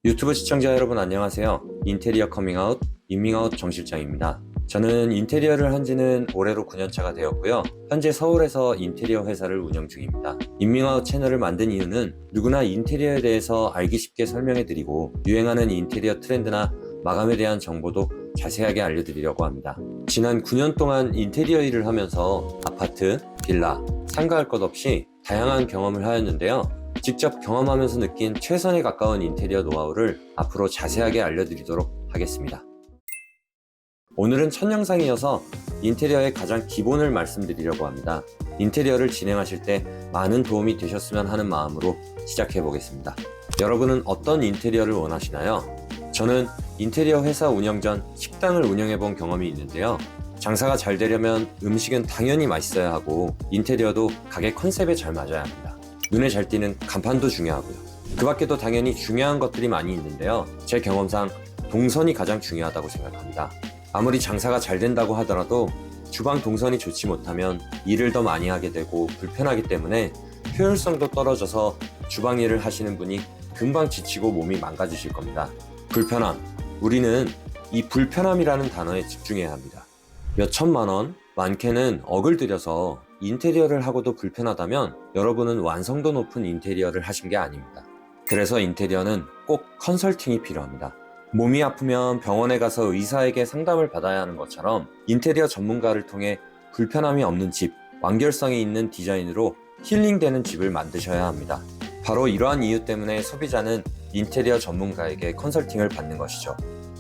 유튜브 시청자 여러분 안녕하세요. 인테리어 커밍아웃, 인밍아웃 정실장입니다. 저는 인테리어를 한 지는 올해로 9년차가 되었고요. 현재 서울에서 인테리어 회사를 운영 중입니다. 인밍아웃 채널을 만든 이유는 누구나 인테리어에 대해서 알기 쉽게 설명해 드리고 유행하는 인테리어 트렌드나 마감에 대한 정보도 자세하게 알려드리려고 합니다. 지난 9년 동안 인테리어 일을 하면서 아파트, 빌라, 상가할 것 없이 다양한 경험을 하였는데요. 직접 경험하면서 느낀 최선에 가까운 인테리어 노하우를 앞으로 자세하게 알려드리도록 하겠습니다. 오늘은 첫 영상이어서 인테리어의 가장 기본을 말씀드리려고 합니다. 인테리어를 진행하실 때 많은 도움이 되셨으면 하는 마음으로 시작해 보겠습니다. 여러분은 어떤 인테리어를 원하시나요? 저는 인테리어 회사 운영 전 식당을 운영해 본 경험이 있는데요. 장사가 잘 되려면 음식은 당연히 맛있어야 하고 인테리어도 가게 컨셉에 잘 맞아야 합니다. 눈에 잘 띄는 간판도 중요하고요. 그 밖에도 당연히 중요한 것들이 많이 있는데요. 제 경험상 동선이 가장 중요하다고 생각합니다. 아무리 장사가 잘 된다고 하더라도 주방 동선이 좋지 못하면 일을 더 많이 하게 되고 불편하기 때문에 효율성도 떨어져서 주방 일을 하시는 분이 금방 지치고 몸이 망가지실 겁니다. 불편함. 우리는 이 불편함이라는 단어에 집중해야 합니다. 몇 천만 원, 많게는 억을 들여서 인테리어를 하고도 불편하다면 여러분은 완성도 높은 인테리어를 하신 게 아닙니다. 그래서 인테리어는 꼭 컨설팅이 필요합니다. 몸이 아프면 병원에 가서 의사에게 상담을 받아야 하는 것처럼 인테리어 전문가를 통해 불편함이 없는 집, 완결성이 있는 디자인으로 힐링되는 집을 만드셔야 합니다. 바로 이러한 이유 때문에 소비자는 인테리어 전문가에게 컨설팅을 받는 것이죠.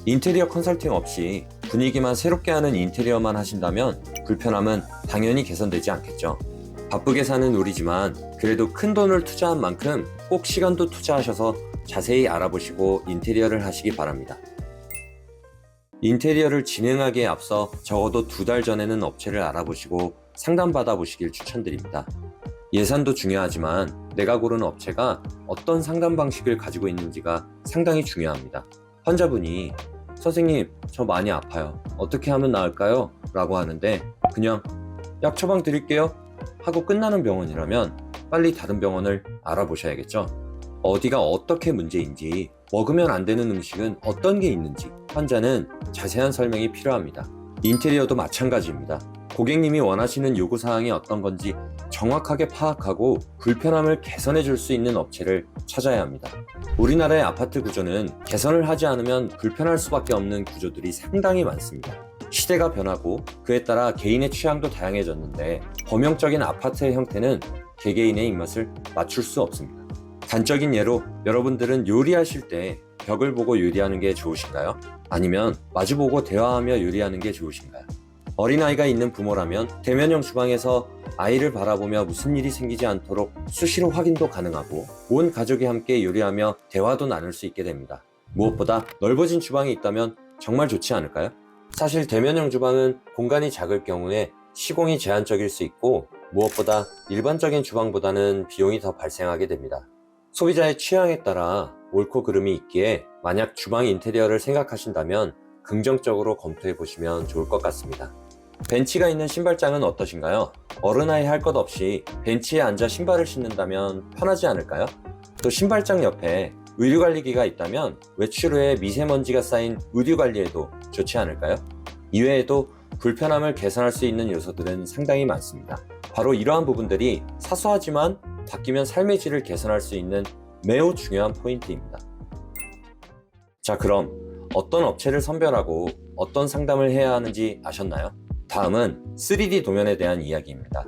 인테리어 컨설팅 없이 분위기만 새롭게 하는 인테리어만 하신다면 불편함은 당연히 개선되지 않겠죠. 바쁘게 사는 우리지만 그래도 큰 돈을 투자한 만큼 꼭 시간도 투자하셔서 자세히 알아보시고 인테리어를 하시기 바랍니다. 인테리어를 진행하기에 앞서 적어도 2달 전에는 업체를 알아보시고 상담받아 보시길 추천드립니다. 예산도 중요하지만 내가 고른 업체가 어떤 상담 방식을 가지고 있는지가 상당히 중요합니다. 환자분이 선생님, 저 많이 아파요. 어떻게 하면 나을까요? 라고 하는데 그냥 약 처방 드릴게요 하고 끝나는 병원이라면 빨리 다른 병원을 알아보셔야겠죠. 어디가 어떻게 문제인지, 먹으면 안 되는 음식은 어떤 게 있는지 환자는 자세한 설명이 필요합니다. 인테리어도 마찬가지입니다. 고객님이 원하시는 요구사항이 어떤 건지 정확하게 파악하고 불편함을 개선해 줄 수 있는 업체를 찾아야 합니다. 우리나라의 아파트 구조는 개선을 하지 않으면 불편할 수밖에 없는 구조들이 상당히 많습니다. 시대가 변하고 그에 따라 개인의 취향도 다양해졌는데 범용적인 아파트의 형태는 개개인의 입맛을 맞출 수 없습니다. 단적인 예로 여러분들은 요리하실 때 벽을 보고 요리하는 게 좋으신가요? 아니면 마주보고 대화하며 요리하는 게 좋으신가요? 어린아이가 있는 부모라면 대면형 주방에서 아이를 바라보며 무슨 일이 생기지 않도록 수시로 확인도 가능하고 온 가족이 함께 요리하며 대화도 나눌 수 있게 됩니다. 무엇보다 넓어진 주방이 있다면 정말 좋지 않을까요? 사실 대면형 주방은 공간이 작을 경우에 시공이 제한적일 수 있고 무엇보다 일반적인 주방보다는 비용이 더 발생하게 됩니다. 소비자의 취향에 따라 옳고 그름이 있기에 만약 주방 인테리어를 생각하신다면 긍정적으로 검토해 보시면 좋을 것 같습니다. 벤치가 있는 신발장은 어떠신가요? 어른아이 할 것 없이 벤치에 앉아 신발을 신는다면 편하지 않을까요? 또 신발장 옆에 의류관리기가 있다면 외출 후에 미세먼지가 쌓인 의류관리에도 좋지 않을까요? 이외에도 불편함을 개선할 수 있는 요소들은 상당히 많습니다. 바로 이러한 부분들이 사소하지만 바뀌면 삶의 질을 개선할 수 있는 매우 중요한 포인트입니다. 자, 그럼 어떤 업체를 선별하고 어떤 상담을 해야 하는지 아셨나요? 다음은 3D 도면에 대한 이야기입니다.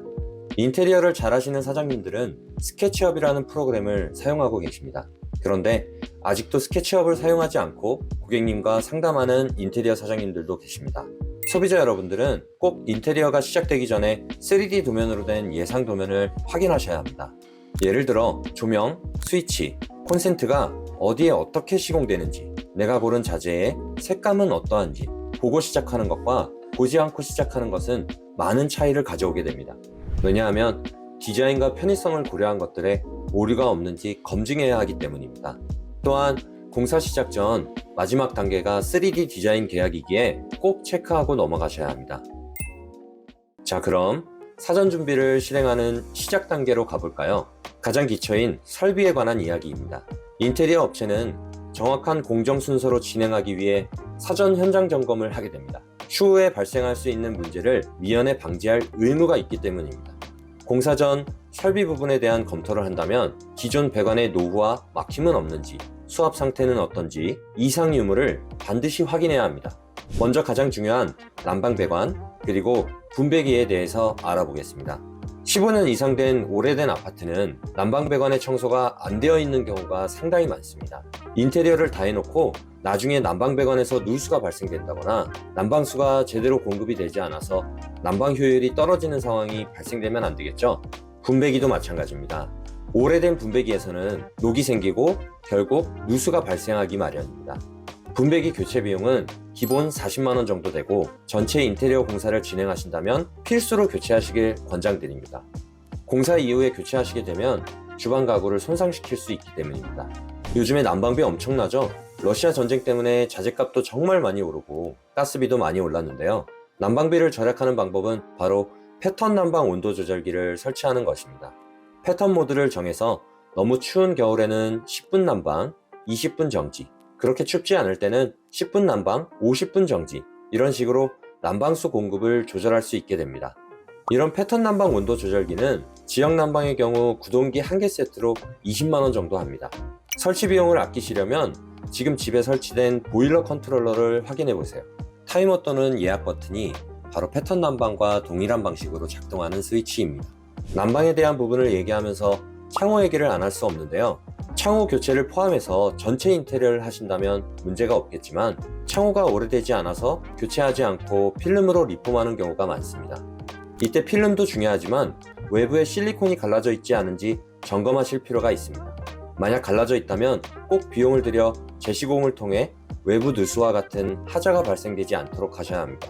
인테리어를 잘하시는 사장님들은 스케치업이라는 프로그램을 사용하고 계십니다. 그런데 아직도 스케치업을 사용하지 않고 고객님과 상담하는 인테리어 사장님들도 계십니다. 소비자 여러분들은 꼭 인테리어가 시작되기 전에 3D 도면으로 된 예상 도면을 확인하셔야 합니다. 예를 들어 조명, 스위치, 콘센트가 어디에 어떻게 시공되는지, 내가 고른 자재의 색감은 어떠한지 보고 시작하는 것과 보지 않고 시작하는 것은 많은 차이를 가져오게 됩니다. 왜냐하면 디자인과 편의성을 고려한 것들에 오류가 없는지 검증해야 하기 때문입니다. 또한 공사 시작 전 마지막 단계가 3D 디자인 계약이기에 꼭 체크하고 넘어가셔야 합니다. 자, 그럼 사전 준비를 실행하는 시작 단계로 가볼까요? 가장 기초인 설비에 관한 이야기입니다. 인테리어 업체는 정확한 공정 순서로 진행하기 위해 사전 현장 점검을 하게 됩니다. 추후에 발생할 수 있는 문제를 미연에 방지할 의무가 있기 때문입니다. 공사 전 설비 부분에 대한 검토를 한다면 기존 배관의 노후와 막힘은 없는지, 수압 상태는 어떤지 이상 유무를 반드시 확인해야 합니다. 먼저 가장 중요한 난방 배관 그리고 분배기에 대해서 알아보겠습니다. 15년 이상 된 오래된 아파트는 난방 배관의 청소가 안 되어 있는 경우가 상당히 많습니다. 인테리어를 다 해놓고 나중에 난방 배관에서 누수가 발생된다거나 난방수가 제대로 공급이 되지 않아서 난방 효율이 떨어지는 상황이 발생되면 안 되겠죠? 분배기도 마찬가지입니다. 오래된 분배기에서는 녹이 생기고 결국 누수가 발생하기 마련입니다. 분배기 교체 비용은 기본 40만 원 정도 되고 전체 인테리어 공사를 진행하신다면 필수로 교체하시길 권장드립니다. 공사 이후에 교체하시게 되면 주방 가구를 손상시킬 수 있기 때문입니다. 요즘에 난방비 엄청나죠? 러시아 전쟁 때문에 자재값도 정말 많이 오르고 가스비도 많이 올랐는데요. 난방비를 절약하는 방법은 바로 패턴 난방 온도 조절기를 설치하는 것입니다. 패턴 모드를 정해서 너무 추운 겨울에는 10분 난방, 20분 정지, 그렇게 춥지 않을 때는 10분 난방, 50분 정지, 이런 식으로 난방수 공급을 조절할 수 있게 됩니다. 이런 패턴 난방 온도 조절기는 지역 난방의 경우 구동기 1개 세트로 20만 원 정도 합니다. 설치 비용을 아끼시려면 지금 집에 설치된 보일러 컨트롤러를 확인해 보세요. 타이머 또는 예약 버튼이 바로 패턴 난방과 동일한 방식으로 작동하는 스위치입니다. 난방에 대한 부분을 얘기하면서 창호 얘기를 안 할 수 없는데요. 창호 교체를 포함해서 전체 인테리어를 하신다면 문제가 없겠지만 창호가 오래되지 않아서 교체하지 않고 필름으로 리폼하는 경우가 많습니다. 이때 필름도 중요하지만 외부에 실리콘이 갈라져 있지 않은지 점검하실 필요가 있습니다. 만약 갈라져 있다면 꼭 비용을 들여 재시공을 통해 외부 누수와 같은 하자가 발생되지 않도록 하셔야 합니다.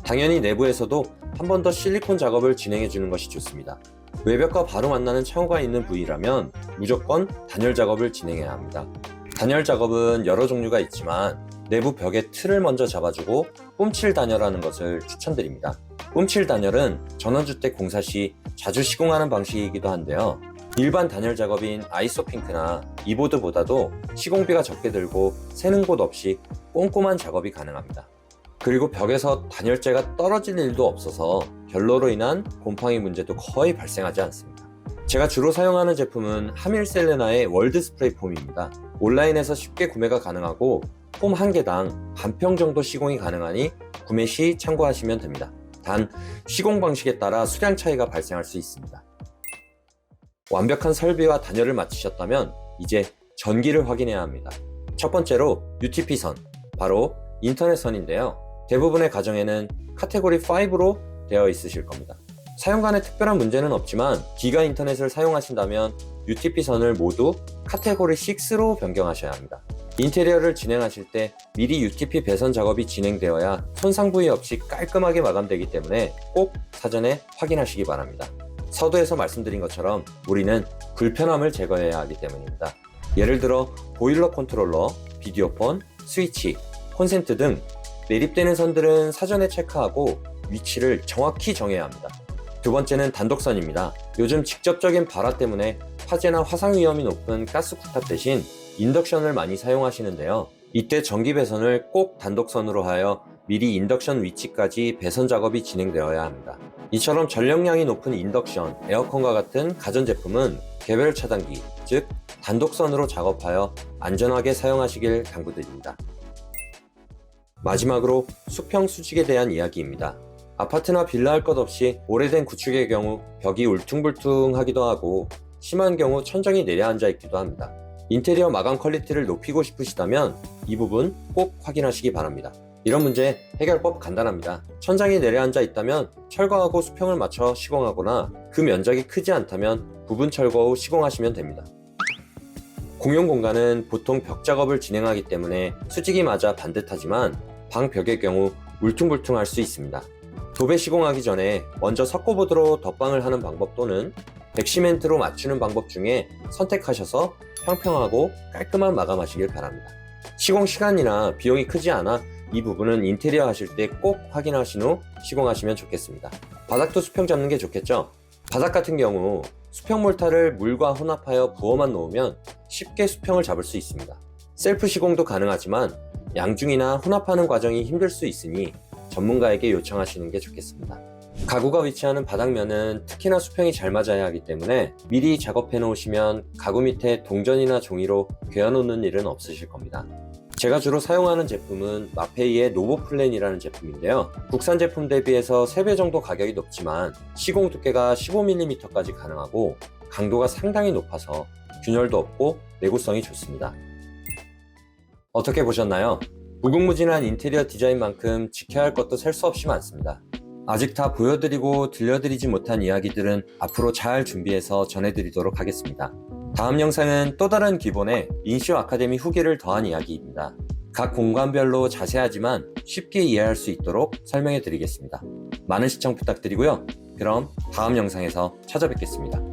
당연히 내부에서도 한 번 더 실리콘 작업을 진행해 주는 것이 좋습니다. 외벽과 바로 만나는 창호가 있는 부위라면 무조건 단열 작업을 진행해야 합니다. 단열 작업은 여러 종류가 있지만 내부 벽의 틀을 먼저 잡아주고 뿜칠 단열하는 것을 추천드립니다. 뿜칠 단열은 전원주택 공사 시 자주 시공하는 방식이기도 한데요. 일반 단열 작업인 아이소핑크나 이보드보다도 시공비가 적게 들고 새는 곳 없이 꼼꼼한 작업이 가능합니다. 그리고 벽에서 단열재가 떨어질 일도 없어서 결로로 인한 곰팡이 문제도 거의 발생하지 않습니다. 제가 주로 사용하는 제품은 하밀셀레나의 월드 스프레이 폼입니다. 온라인에서 쉽게 구매가 가능하고 폼 한 개당 반평 정도 시공이 가능하니 구매 시 참고하시면 됩니다. 단 시공 방식에 따라 수량 차이가 발생할 수 있습니다. 완벽한 설비와 단열을 마치셨다면 이제 전기를 확인해야 합니다. 첫 번째로 UTP선, 바로 인터넷선인데요. 대부분의 가정에는 카테고리 5로 되어 있으실 겁니다. 사용간에 특별한 문제는 없지만 기가 인터넷을 사용하신다면 UTP선을 모두 카테고리 6로 변경하셔야 합니다. 인테리어를 진행하실 때 미리 UTP 배선 작업이 진행되어야 손상 부위 없이 깔끔하게 마감되기 때문에 꼭 사전에 확인하시기 바랍니다. 서두에서 말씀드린 것처럼 우리는 불편함을 제거해야 하기 때문입니다. 예를 들어 보일러 컨트롤러, 비디오폰, 스위치, 콘센트 등 매립되는 선들은 사전에 체크하고 위치를 정확히 정해야 합니다. 두 번째는 단독선입니다. 요즘 직접적인 발화 때문에 화재나 화상 위험이 높은 가스쿠탑 대신 인덕션을 많이 사용하시는데요. 이때 전기 배선을 꼭 단독선으로 하여 미리 인덕션 위치까지 배선 작업이 진행되어야 합니다. 이처럼 전력량이 높은 인덕션, 에어컨과 같은 가전제품은 개별 차단기, 즉 단독선으로 작업하여 안전하게 사용하시길 당부드립니다. 마지막으로 수평 수직에 대한 이야기입니다. 아파트나 빌라 할 것 없이 오래된 구축의 경우 벽이 울퉁불퉁하기도 하고 심한 경우 천정이 내려앉아 있기도 합니다. 인테리어 마감 퀄리티를 높이고 싶으시다면 이 부분 꼭 확인하시기 바랍니다. 이런 문제 해결법 간단합니다. 천장이 내려앉아 있다면 철거하고 수평을 맞춰 시공하거나 그 면적이 크지 않다면 부분 철거 후 시공하시면 됩니다. 공용 공간은 보통 벽 작업을 진행하기 때문에 수직이 맞아 반듯하지만 방 벽의 경우 울퉁불퉁할 수 있습니다. 도배 시공하기 전에 먼저 석고보드로 덧방을 하는 방법 또는 백시멘트로 맞추는 방법 중에 선택하셔서 평평하고 깔끔한 마감하시길 바랍니다. 시공 시간이나 비용이 크지 않아 이 부분은 인테리어 하실 때 꼭 확인하신 후 시공하시면 좋겠습니다. 바닥도 수평 잡는 게 좋겠죠? 바닥 같은 경우 수평 몰타를 물과 혼합하여 부어만 놓으면 쉽게 수평을 잡을 수 있습니다. 셀프 시공도 가능하지만 양중이나 혼합하는 과정이 힘들 수 있으니 전문가에게 요청하시는 게 좋겠습니다. 가구가 위치하는 바닥면은 특히나 수평이 잘 맞아야 하기 때문에 미리 작업해 놓으시면 가구 밑에 동전이나 종이로 괴어놓는 일은 없으실 겁니다. 제가 주로 사용하는 제품은 마페이의 노보플랜이라는 제품인데요. 국산 제품 대비해서 3배 정도 가격이 높지만 시공 두께가 15mm까지 가능하고 강도가 상당히 높아서 균열도 없고 내구성이 좋습니다. 어떻게 보셨나요? 무궁무진한 인테리어 디자인만큼 지켜야 할 것도 셀 수 없이 많습니다. 아직 다 보여드리고 들려드리지 못한 이야기들은 앞으로 잘 준비해서 전해드리도록 하겠습니다. 다음 영상은 또 다른 기본에 인쇼 아카데미 후기를 더한 이야기입니다. 각 공간별로 자세하지만 쉽게 이해할 수 있도록 설명해 드리겠습니다. 많은 시청 부탁드리고요. 그럼 다음 영상에서 찾아뵙겠습니다.